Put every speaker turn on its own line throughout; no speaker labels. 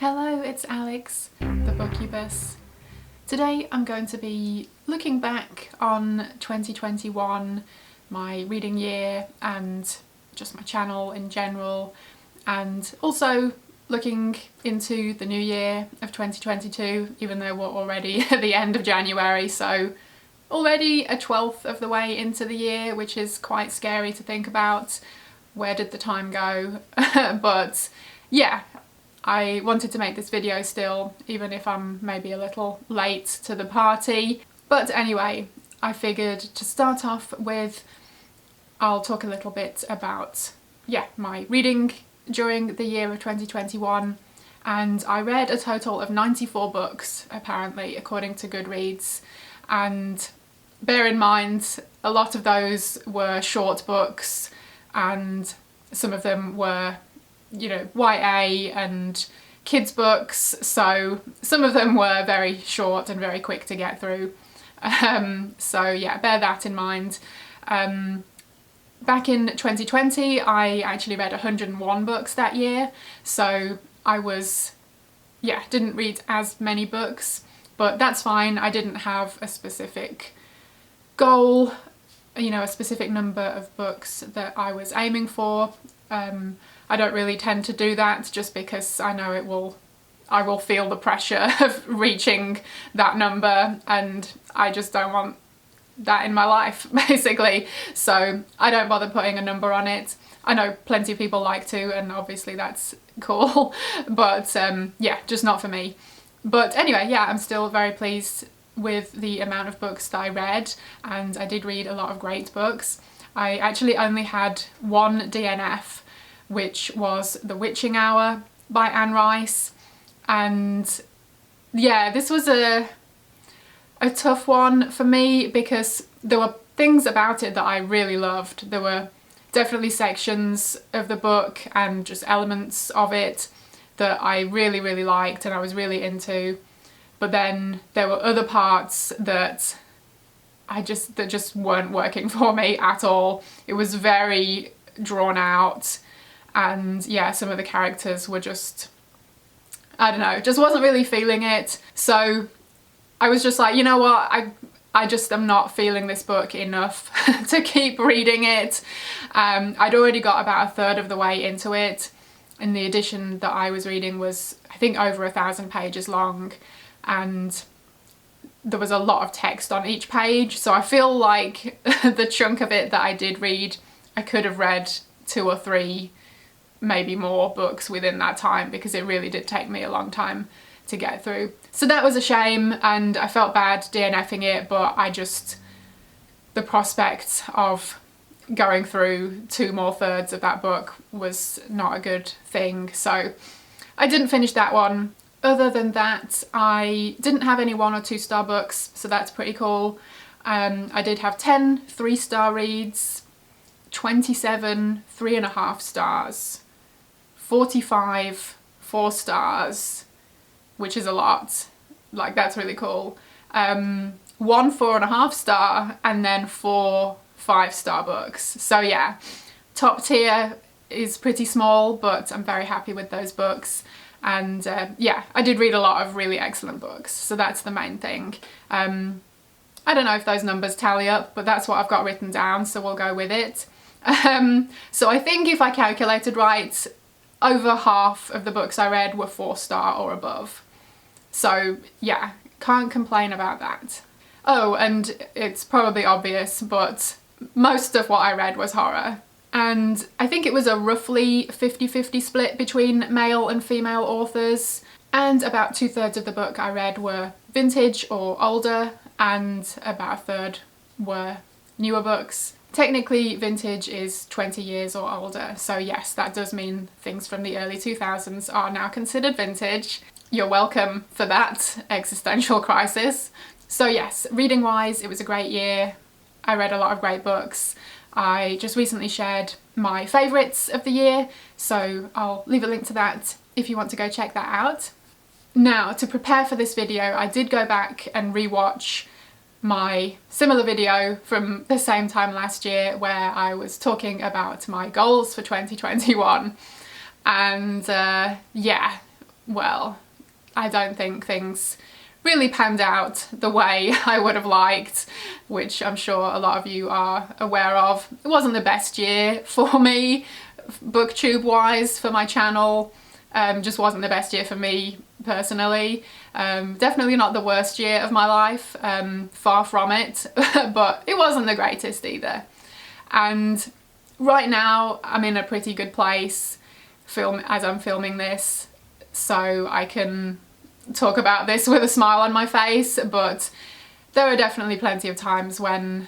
Hello, it's Alex, the Bookubus. Today I'm going to be looking back on 2021, my reading year and just my channel in general, and also looking into the new year of 2022, even though we're already at the end of January, so already a 12th of the way into the year, which is quite scary to think about. Where did the time go? But yeah, I wanted to make this video still, even if I'm maybe a little late to the party. But anyway, I figured to start off with, I'll talk a little bit about, my reading during the year of 2021. And I read a total of 94 books, apparently, according to Goodreads. And bear in mind, a lot of those were short books, and some of them were YA and kids books, so some of them were very short and very quick to get through. So yeah, bear that in mind. Back in 2020, I actually read 101 books that year, so I didn't read as many books, but that's fine. I didn't have a specific goal, a specific number of books that I was aiming for. I don't really tend to do that just because I know I will feel the pressure of reaching that number, and I just don't want that in my life, basically. So I don't bother putting a number on it. I know plenty of people like to, and obviously that's cool, but just not for me. But anyway, yeah, I'm still very pleased with the amount of books that I read, and I did read a lot of great books. I actually only had one DNF, which was The Witching Hour by Anne Rice, and yeah, this was a tough one for me because there were things about it that I really loved. There were definitely sections of the book and just elements of it that I really, really liked and I was really into, but then there were other parts that just weren't working for me at all. It was very drawn out, and yeah, some of the characters were just, I don't know, just wasn't really feeling it. So I was just like, you know what, I just am not feeling this book enough to keep reading it. I'd already got about a third of the way into it, and the edition that I was reading was, I think, over 1,000 pages long, and there was a lot of text on each page, so I feel like the chunk of it that I did read, I could have read 2 or 3, maybe more books within that time, because it really did take me a long time to get through. So that was a shame, and I felt bad DNFing it, but the prospect of going through 2 more thirds of that book was not a good thing, so I didn't finish that one. Other than that, I didn't have any 1 or 2 star books, so that's pretty cool. I did have 10 3-star reads, 27 3.5 stars, 45 4 stars, which is a lot. Like, that's really cool. 1 4.5 star, and then 4 5-star books. So yeah, top tier is pretty small, but I'm very happy with those books. And I did read a lot of really excellent books, so that's the main thing. I don't know if those numbers tally up, but that's what I've got written down, so we'll go with it. So I think if I calculated right, over half of the books I read were 4-star or above. So yeah, can't complain about that. Oh, and it's probably obvious, but most of what I read was horror. And I think it was a roughly 50-50 split between male and female authors, and about 2/3 of the book I read were vintage or older, and about a third were newer books. Technically, vintage is 20 years or older, so yes, that does mean things from the early 2000s are now considered vintage. You're welcome for that existential crisis. So yes, reading-wise, it was a great year. I read a lot of great books. I just recently shared my favourites of the year, so I'll leave a link to that if you want to go check that out. Now, to prepare for this video, I did go back and rewatch my similar video from the same time last year where I was talking about my goals for 2021, and yeah, well, I don't think things really panned out the way I would have liked, which I'm sure a lot of you are aware of. It wasn't the best year for me, booktube wise, for my channel. Just wasn't the best year for me personally. Definitely not the worst year of my life, far from it, but it wasn't the greatest either. And right now I'm in a pretty good place as I'm filming this, so I can talk about this with a smile on my face, but there are definitely plenty of times when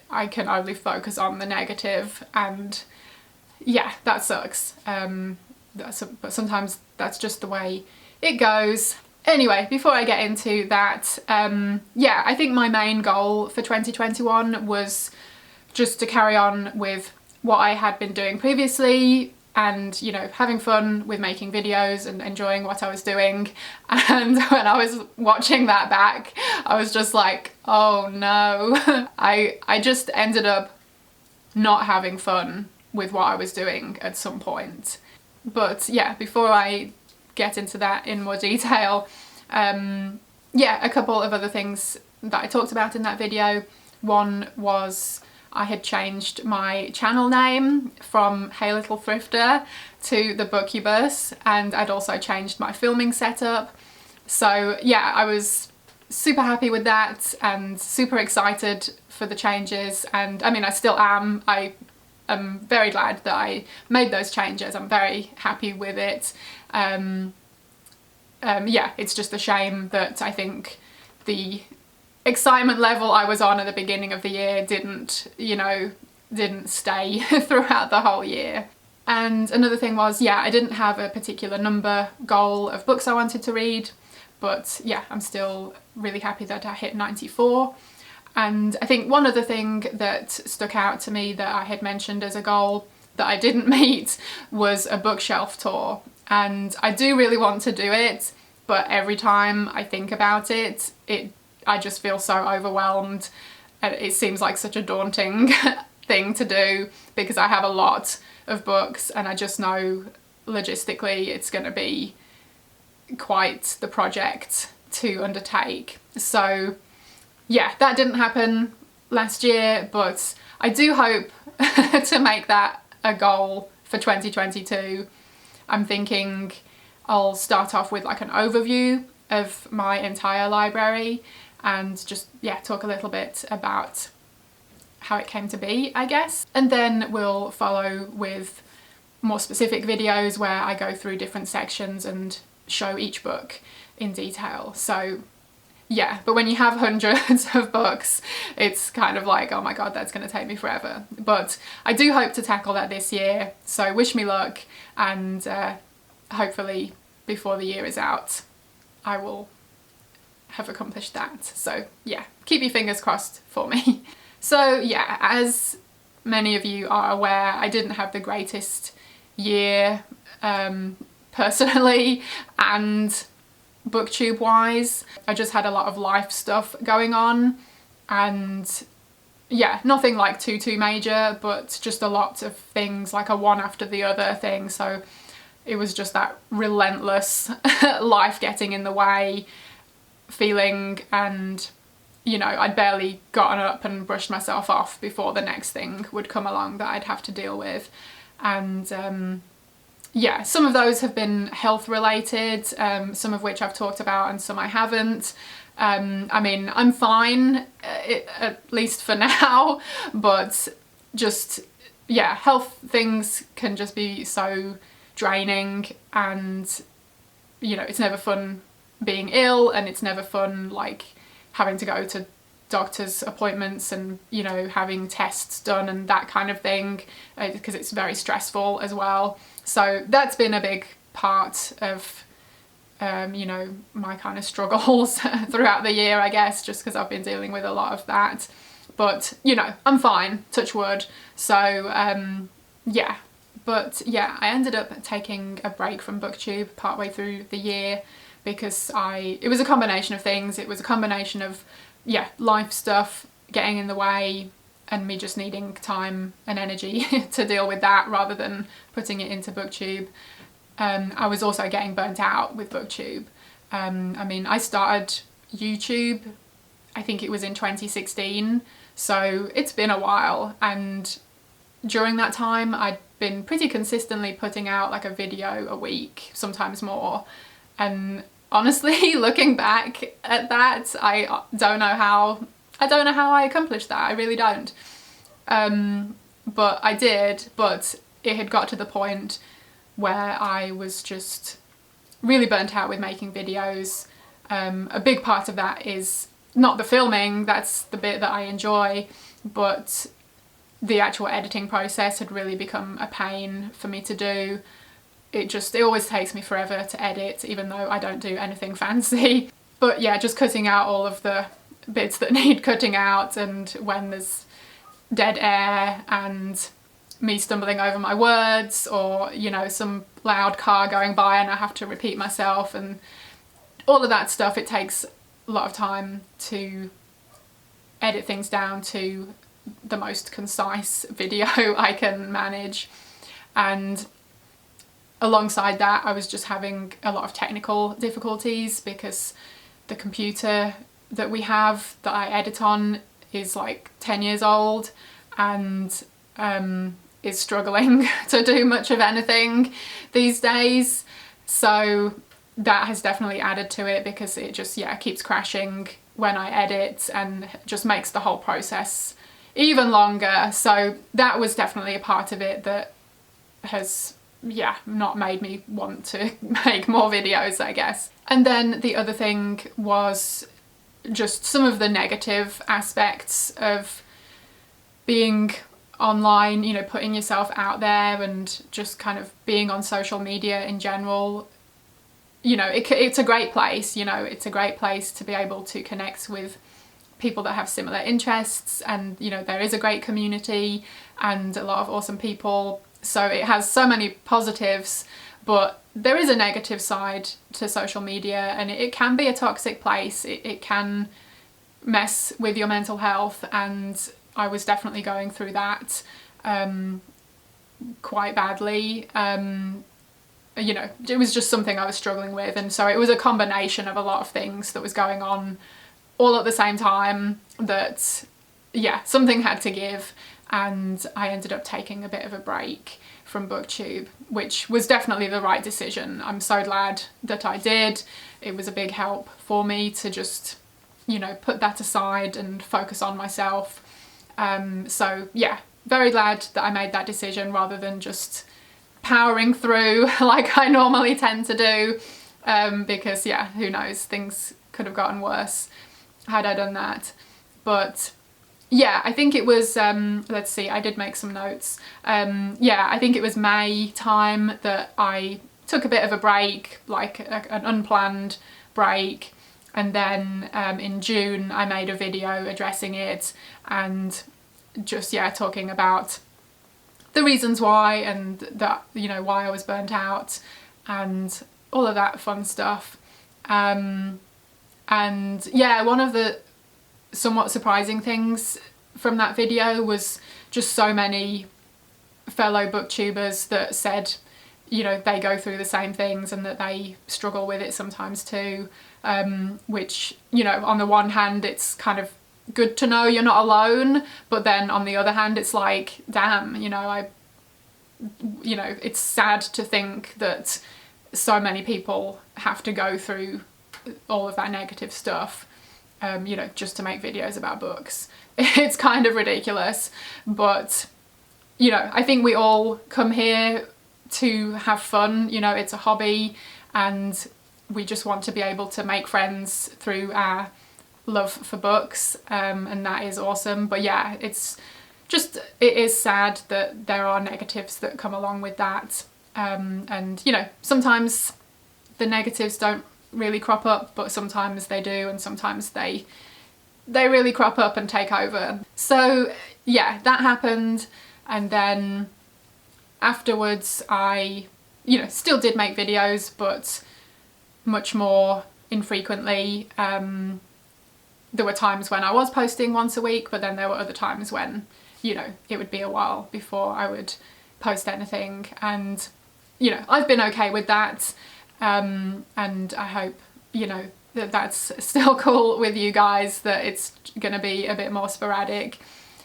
I can only focus on the negative, and yeah, that sucks. But sometimes that's just the way it goes. Anyway, before I get into that, yeah, I think my main goal for 2021 was just to carry on with what I had been doing previously, and, you know, having fun with making videos and enjoying what I was doing. And when I was watching that back, I was just like, oh no. I just ended up not having fun with what I was doing at some point. But yeah, before I get into that in more detail, yeah, a couple of other things that I talked about in that video. One was I had changed my channel name from Hey Little Thrifter to The Bookubus, and I'd also changed my filming setup. So yeah, I was super happy with that and super excited for the changes, and I mean, I still am. I am very glad that I made those changes. I'm very happy with it. Yeah, it's just a shame that I think the excitement level I was on at the beginning of the year didn't stay throughout the whole year. And another thing was, yeah, I didn't have a particular number goal of books I wanted to read, but yeah, I'm still really happy that I hit 94. And I think one other thing that stuck out to me that I had mentioned as a goal that I didn't meet was a bookshelf tour. And I do really want to do it, but every time I think about it, I just feel so overwhelmed. It seems like such a daunting thing to do because I have a lot of books, and I just know logistically it's going to be quite the project to undertake. So yeah, that didn't happen last year, but I do hope to make that a goal for 2022. I'm thinking I'll start off with like an overview of my entire library and just, yeah, talk a little bit about how it came to be, I guess. And then we'll follow with more specific videos where I go through different sections and show each book in detail. So yeah, but when you have hundreds of books, it's kind of like, oh my god, that's going to take me forever. But I do hope to tackle that this year, so wish me luck, and hopefully before the year is out I will have accomplished that. So yeah, keep your fingers crossed for me. So yeah, as many of you are aware, I didn't have the greatest year personally and booktube wise. I just had a lot of life stuff going on, and yeah, nothing like too major, but just a lot of things, like a one after the other thing. So it was just that relentless life getting in the way feeling, and you know, I'd barely gotten up and brushed myself off before the next thing would come along that I'd have to deal with. And yeah, some of those have been health related, some of which I've talked about and some I haven't. I mean, I'm fine, at least for now, but just, yeah, health things can just be so draining, and you know, it's never fun being ill, and it's never fun like having to go to doctor's appointments and, you know, having tests done and that kind of thing, because it's very stressful as well. So that's been a big part of you know, my kind of struggles throughout the year, I guess, just because I've been dealing with a lot of that. But you know, I'm fine, touch wood. So yeah, but yeah, I ended up taking a break from booktube partway through the year because it was a combination of things. It was a combination of, yeah, life stuff getting in the way and me just needing time and energy to deal with that rather than putting it into booktube. I was also getting burnt out with BookTube. I mean, I started YouTube, I think it was in 2016, so it's been a while, and during that time I'd been pretty consistently putting out like a video a week, sometimes more, and honestly, looking back at that, I don't know how I accomplished that. I really don't. But I did, but it had got to the point where I was just really burnt out with making videos. A big part of that is not the filming, that's the bit that I enjoy, but the actual editing process had really become a pain for me to do. It always takes me forever to edit, even though I don't do anything fancy. But yeah, just cutting out all of the bits that need cutting out, and when there's dead air and me stumbling over my words, or, you know, some loud car going by and I have to repeat myself, and all of that stuff, it takes a lot of time to edit things down to the most concise video I can manage. And alongside that, I was just having a lot of technical difficulties because the computer that we have that I edit on is like 10 years old and is struggling to do much of anything these days. So that has definitely added to it, because it just, yeah, keeps crashing when I edit and just makes the whole process even longer. So that was definitely a part of it that has, yeah, not made me want to make more videos, I guess. And then the other thing was just some of the negative aspects of being online, you know, putting yourself out there and just kind of being on social media in general. You know, it's a great place, you know, it's a great place to be able to connect with people that have similar interests, and, you know, there is a great community and a lot of awesome people. So it has so many positives, but there is a negative side to social media, and it can be a toxic place. It can mess with your mental health, and I was definitely going through that quite badly. You know, it was just something I was struggling with, and so it was a combination of a lot of things that was going on all at the same time that, yeah, something had to give, and I ended up taking a bit of a break from BookTube, which was definitely the right decision. I'm so glad that I did. It was a big help for me to just, you know, put that aside and focus on myself. So yeah, very glad that I made that decision rather than just powering through like I normally tend to do, because yeah, who knows, things could have gotten worse had I done that. But yeah, I think it was, let's see, I did make some notes. Yeah, I think it was May time that I took a bit of a break, like an unplanned break. And then in June I made a video addressing it and just, yeah, talking about the reasons why, and that, you know, why I was burnt out and all of that fun stuff. And yeah, one of the somewhat surprising things from that video was just so many fellow booktubers that said, you know, they go through the same things and that they struggle with it sometimes too, which, you know, on the one hand it's kind of good to know you're not alone, but then on the other hand it's like, damn, you know, it's sad to think that so many people have to go through all of that negative stuff, you know, just to make videos about books. It's kind of ridiculous, but, you know, I think we all come here to have fun, you know, it's a hobby, and we just want to be able to make friends through our love for books, and that is awesome. But yeah, it is sad that there are negatives that come along with that, and, you know, sometimes the negatives don't really crop up, but sometimes they do, and sometimes they really crop up and take over. So yeah, that happened, and then afterwards I, you know, still did make videos, but much more infrequently. There were times when I was posting once a week, but then there were other times when, you know, it would be a while before I would post anything. And you know, I've been okay with that, and I hope, you know, that that's still cool with you guys, that it's gonna be a bit more sporadic.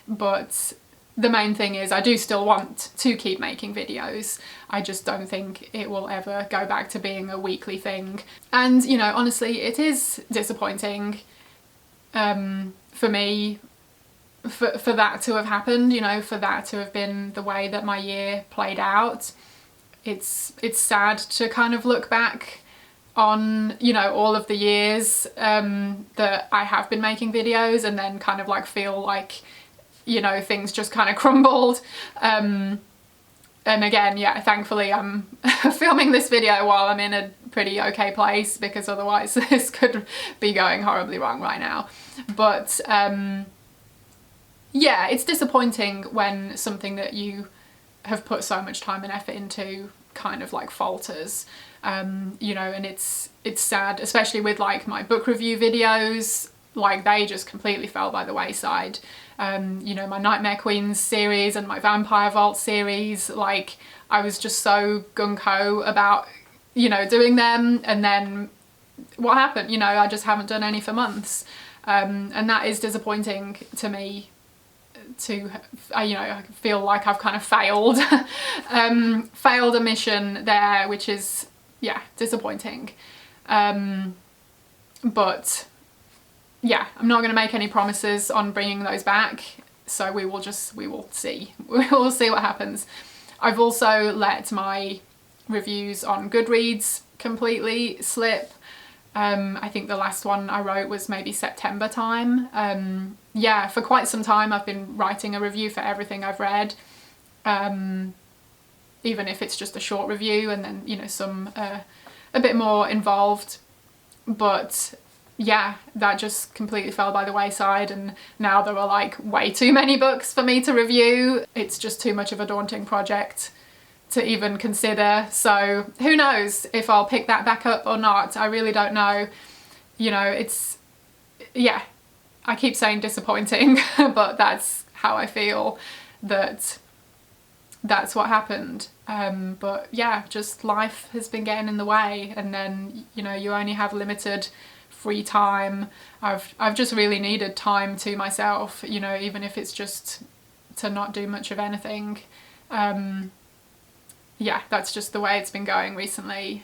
But the main thing is I do still want to keep making videos. I just don't think it will ever go back to being a weekly thing. And, you know, honestly, it is disappointing for me for that to have happened, you know, for that to have been the way that my year played out. It's sad to kind of look back on, you know, all of the years that I have been making videos and then kind of like feel like, you know, things just kind of crumbled. And again, yeah, thankfully I'm filming this video while I'm in a pretty okay place, because otherwise this could be going horribly wrong right now. But yeah, it's disappointing when something that you have put so much time and effort into kind of like falters. You know, and it's sad, especially with like my book review videos, like they just completely fell by the wayside. You know, my Nightmare Queens series and my Vampire Vault series, like I was just so gung-ho about, you know, doing them, and then what happened? You know, I just haven't done any for months, and that is disappointing to me. You know, I feel like I've kind of failed failed a mission there, which is, yeah, disappointing. But yeah, I'm not going to make any promises on bringing those back, so we will see. We will see what happens. I've also let my reviews on Goodreads completely slip. I think the last one I wrote was maybe September time. Yeah, for quite some time I've been writing a review for everything I've read, even if it's just a short review and then, you know, some a bit more involved. But yeah, that just completely fell by the wayside, and now there are like way too many books for me to review. It's just too much of a daunting project to even consider. So who knows if I'll pick that back up or not. I really don't know. You know, it's, yeah, I keep saying disappointing, but that's how I feel, that that's what happened. But yeah, just life has been getting in the way, and then, you know, you only have limited free time. I've just really needed time to myself, you know, even if it's just to not do much of anything. Yeah, that's just the way it's been going recently.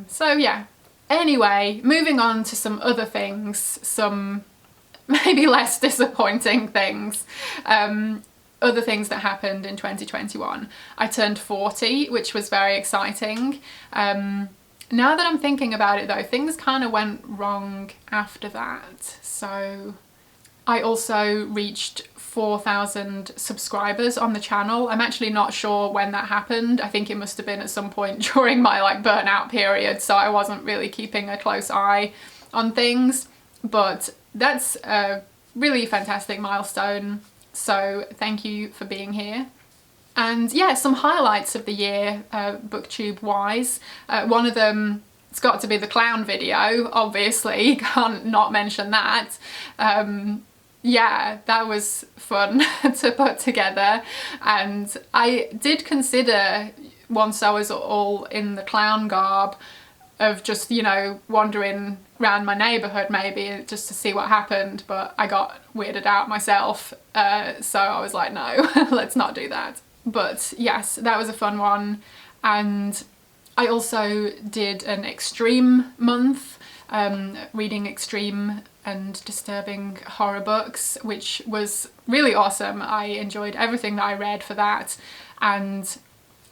So yeah, anyway, moving on to some other things, some maybe less disappointing things. Other things that happened in 2021. I turned 40, which was very exciting. Now that I'm thinking about it though, things kind of went wrong after that. So I also reached 4,000 subscribers on the channel. I'm actually not sure when that happened. I think it must have been at some point during my like burnout period, so I wasn't really keeping a close eye on things. But that's a really fantastic milestone, so thank you for being here. And yeah, some highlights of the year, booktube wise. One of them, it's got to be the clown video, obviously, can't not mention that. Yeah, that was fun to put together, and I did consider, once I was all in the clown garb, of just, you know, wandering around my neighbourhood maybe just to see what happened, but I got weirded out myself, so I was like, no, let's not do that. But yes, that was a fun one. And I also did an extreme month, reading extreme and disturbing horror books, which was really awesome. I enjoyed everything that I read for that, and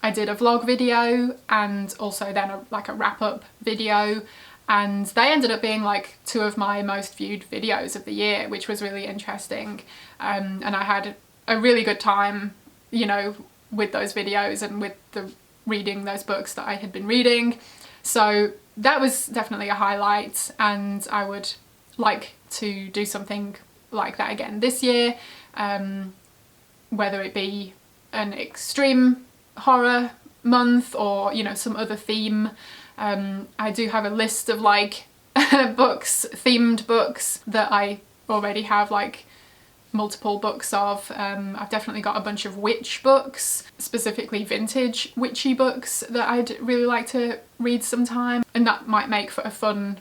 I did a vlog video and also then a wrap-up video, and they ended up being like two of my most viewed videos of the year, which was really interesting. And I had a really good time, you know, with those videos and with the reading those books that I had been reading. So that was definitely a highlight, and I would like to do something like that again this year, whether it be an extreme horror month or, you know, some other theme. I do have a list of like books, themed books, that I already have like multiple books of. I've definitely got a bunch of witch books, specifically vintage witchy books that I'd really like to read sometime, and that might make for a fun,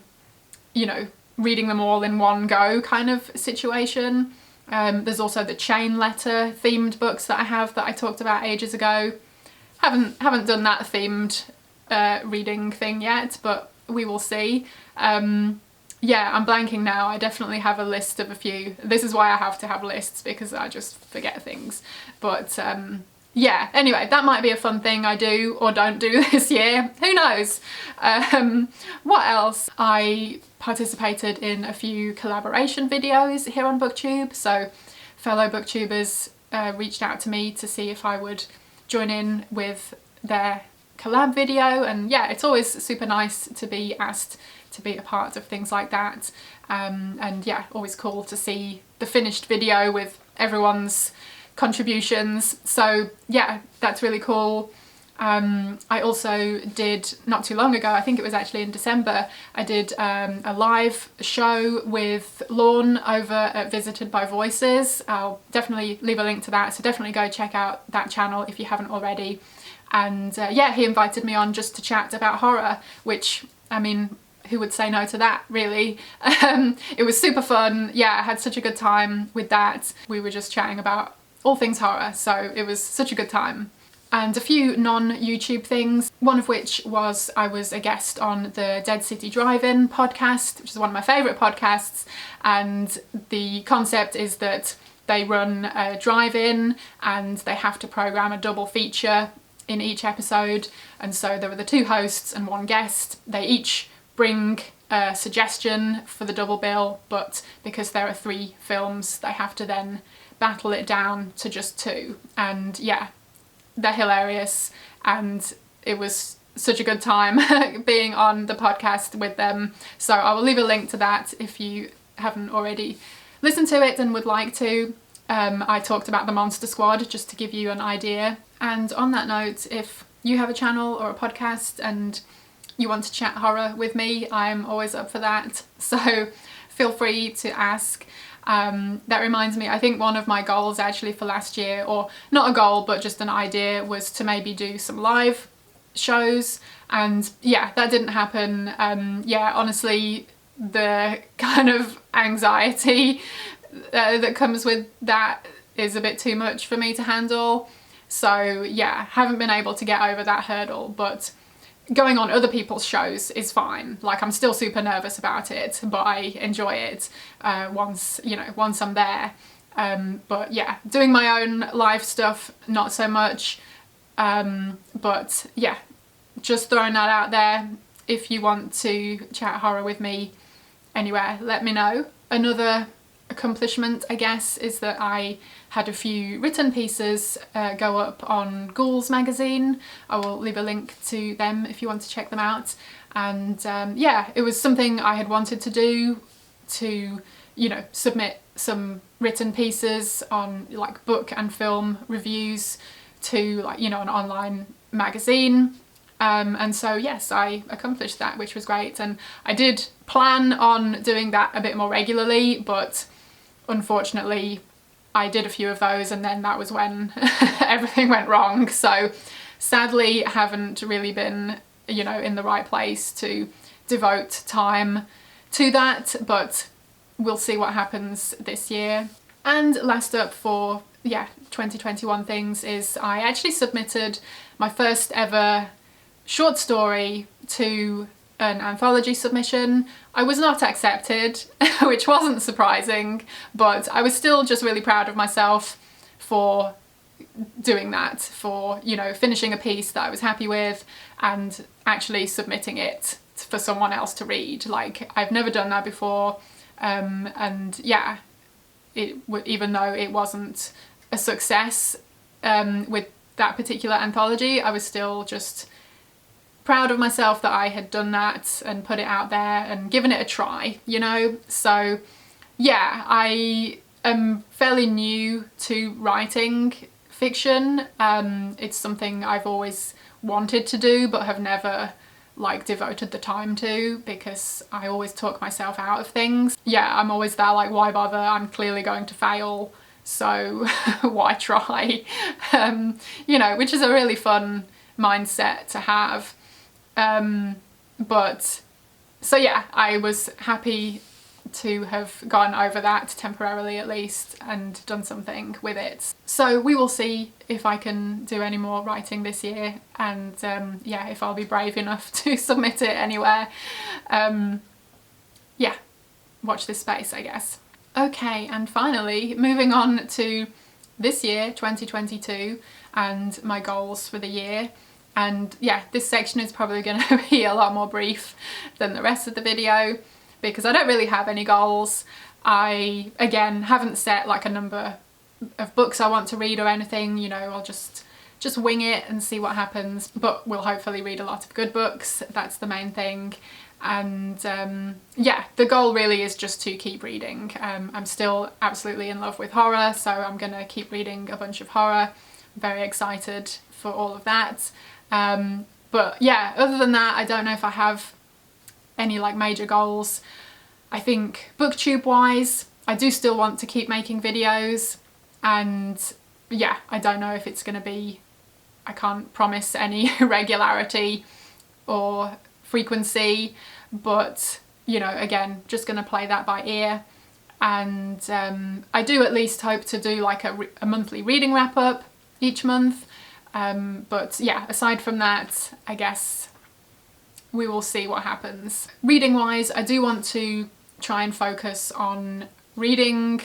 you know, reading them all in one go kind of situation. There's also the chain letter themed books that I have that I talked about ages ago. Haven't done that themed reading thing yet, but we will see. Yeah, I'm blanking now. I definitely have a list of a few. This is why I have to have lists, because I just forget things. But yeah, anyway, that might be a fun thing I do or don't do this year. Who knows? What else? I participated in a few collaboration videos here on BookTube. So fellow booktubers reached out to me to see if I would join in with their collab video, and yeah, it's always super nice to be asked to be a part of things like that, and yeah, always cool to see the finished video with everyone's contributions. So yeah, that's really cool. I also did, not too long ago, I think it was actually in December, I did a live show with Lorne over at Visited by Voices. I'll definitely leave a link to that, so definitely go check out that channel if you haven't already. And yeah, he invited me on just to chat about horror, which, I mean, who would say no to that, really? It was super fun. Yeah, I had such a good time with that. We were just chatting about all things horror, so it was such a good time. And a few non-YouTube things, one of which was I was a guest on the Dead City Drive-In podcast, which is one of my favourite podcasts, and the concept is that they run a drive-in and they have to programme a double feature in each episode, and so there were the two hosts and one guest. They each bring a suggestion for the double bill, but because there are 3 films, they have to then battle it down to just 2. And yeah, they're hilarious, and it was such a good time being on the podcast with them. So I will leave a link to that if you haven't already listened to it and would like to. I talked about the Monster Squad just to give you an idea. And on that note, if you have a channel or a podcast and you want to chat horror with me, I'm always up for that. So feel free to ask. That reminds me, I think one of my goals actually for last year, or not a goal but just an idea, was to maybe do some live shows, and yeah, that didn't happen. Yeah, honestly, the kind of anxiety that comes with that is a bit too much for me to handle. So yeah, haven't been able to get over that hurdle, but going on other people's shows is fine. Like, I'm still super nervous about it, but I enjoy it once I'm there. But yeah, doing my own live stuff, not so much. But yeah, just throwing that out there. If you want to chat horror with me anywhere, let me know. Another accomplishment, I guess, is that I had a few written pieces go up on Ghouls magazine. I will leave a link to them if you want to check them out. And yeah, it was something I had wanted to do, to, you know, submit some written pieces on like book and film reviews to, like, you know, an online magazine. And so yes, I accomplished that, which was great. And I did plan on doing that a bit more regularly, but unfortunately I did a few of those and then that was when everything went wrong. So sadly haven't really been, you know, in the right place to devote time to that, but we'll see what happens this year. And last up for, yeah, 2021 things is I actually submitted my first ever short story to an anthology submission. I was not accepted, which wasn't surprising, but I was still just really proud of myself for doing that, for, you know, finishing a piece that I was happy with and actually submitting it for someone else to read. Like, I've never done that before, and yeah, even though it wasn't a success with that particular anthology, I was still just proud of myself that I had done that and put it out there and given it a try, you know? So yeah, I am fairly new to writing fiction. It's something I've always wanted to do but have never like devoted the time to, because I always talk myself out of things. Yeah, I'm always there like, why bother? I'm clearly going to fail. so why try? You know, which is a really fun mindset to have. But so yeah, I was happy to have gone over that temporarily at least and done something with it. So we will see if I can do any more writing this year, and yeah, if I'll be brave enough to submit it anywhere. Yeah, watch this space, I guess. Okay, and finally, moving on to this year, 2022, and my goals for the year. And yeah, this section is probably going to be a lot more brief than the rest of the video because I don't really have any goals. I, again, haven't set like a number of books I want to read or anything, you know, I'll just wing it and see what happens, but we'll hopefully read a lot of good books, that's the main thing. And yeah, the goal really is just to keep reading. I'm still absolutely in love with horror, so I'm gonna keep reading a bunch of horror. I'm very excited for all of that. But yeah, other than that, I don't know if I have any like major goals. I think booktube wise, I do still want to keep making videos, and yeah, I don't know if it's gonna be, I can't promise any regularity or frequency, but you know, again, just gonna play that by ear. And I do at least hope to do like a monthly reading wrap up each month. But yeah, aside from that, I guess we will see what happens. Reading wise, I do want to try and focus on reading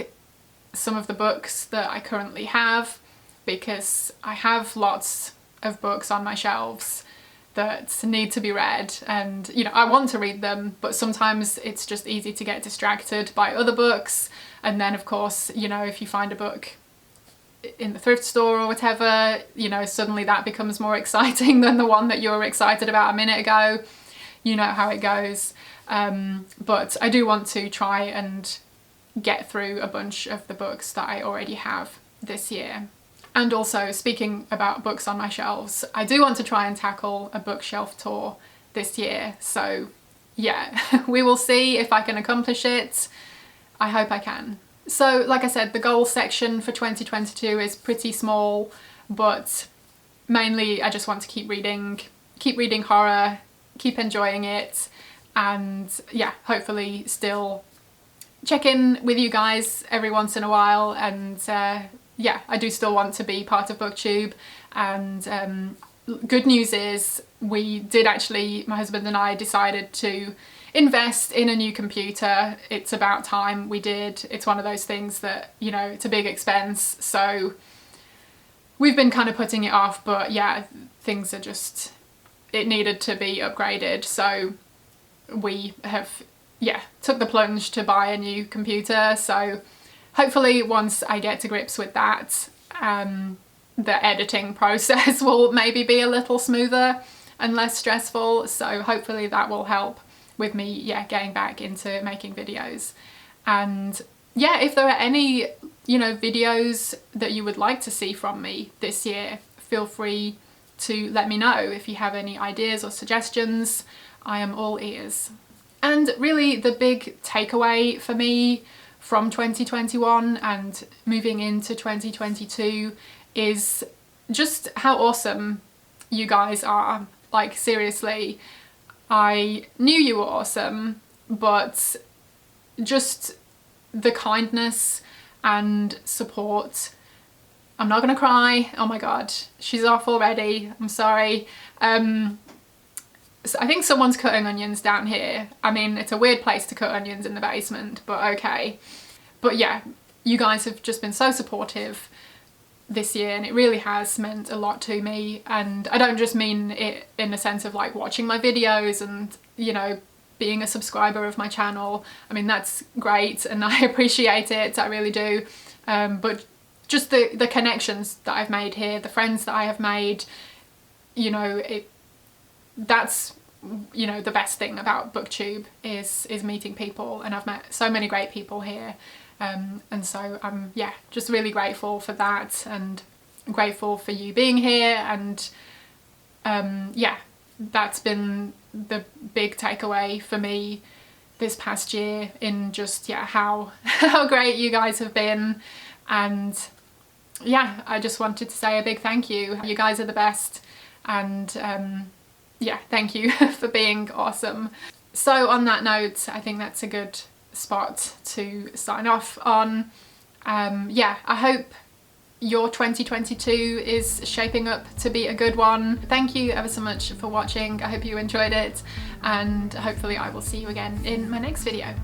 some of the books that I currently have, because I have lots of books on my shelves that need to be read, and you know, I want to read them, but sometimes it's just easy to get distracted by other books. And then of course, you know, if you find a book in the thrift store or whatever, you know, suddenly that becomes more exciting than the one that you were excited about a minute ago. You know how it goes. But I do want to try and get through a bunch of the books that I already have this year. And also, speaking about books on my shelves, I do want to try and tackle a bookshelf tour this year. So yeah, we will see if I can accomplish it. I hope I can. So like I said, the goals section for 2022 is pretty small, but mainly I just want to keep reading horror, keep enjoying it, and yeah, hopefully still check in with you guys every once in a while. And yeah, I do still want to be part of BookTube. And good news is we did actually, my husband and I decided to invest in a new computer. It's about time we did. It's one of those things that, you know, it's a big expense, so we've been kind of putting it off, but yeah, things are just, it needed to be upgraded, so we have, yeah, took the plunge to buy a new computer. So hopefully once I get to grips with that, the editing process will maybe be a little smoother and less stressful, so hopefully that will help with me, yeah, getting back into making videos. And yeah, if there are any, you know, videos that you would like to see from me this year, feel free to let me know. If you have any ideas or suggestions, I am all ears. And really the big takeaway for me from 2021 and moving into 2022 is just how awesome you guys are. Like seriously, I knew you were awesome, but just the kindness and support. I'm not gonna cry. Oh my god, she's off already. I'm sorry. So I think someone's cutting onions down here. I mean, it's a weird place to cut onions in the basement, but okay. But yeah, you guys have just been so supportive this year, and it really has meant a lot to me. And I don't just mean it in the sense of like watching my videos and, you know, being a subscriber of my channel. I mean, that's great and I appreciate it, I really do. But just the connections that I've made here, the friends that I have made, you know, that's, you know, the best thing about BookTube is meeting people, and I've met so many great people here. And so I'm, yeah, just really grateful for that, and grateful for you being here. And yeah, that's been the big takeaway for me this past year, in just, yeah, how great you guys have been. And yeah, I just wanted to say a big thank you. You guys are the best, and yeah, thank you for being awesome. So on that note, I think that's a good spot to sign off on. Yeah, I hope your 2022 is shaping up to be a good one. Thank you ever so much for watching. I hope you enjoyed it, and hopefully I will see you again in my next video.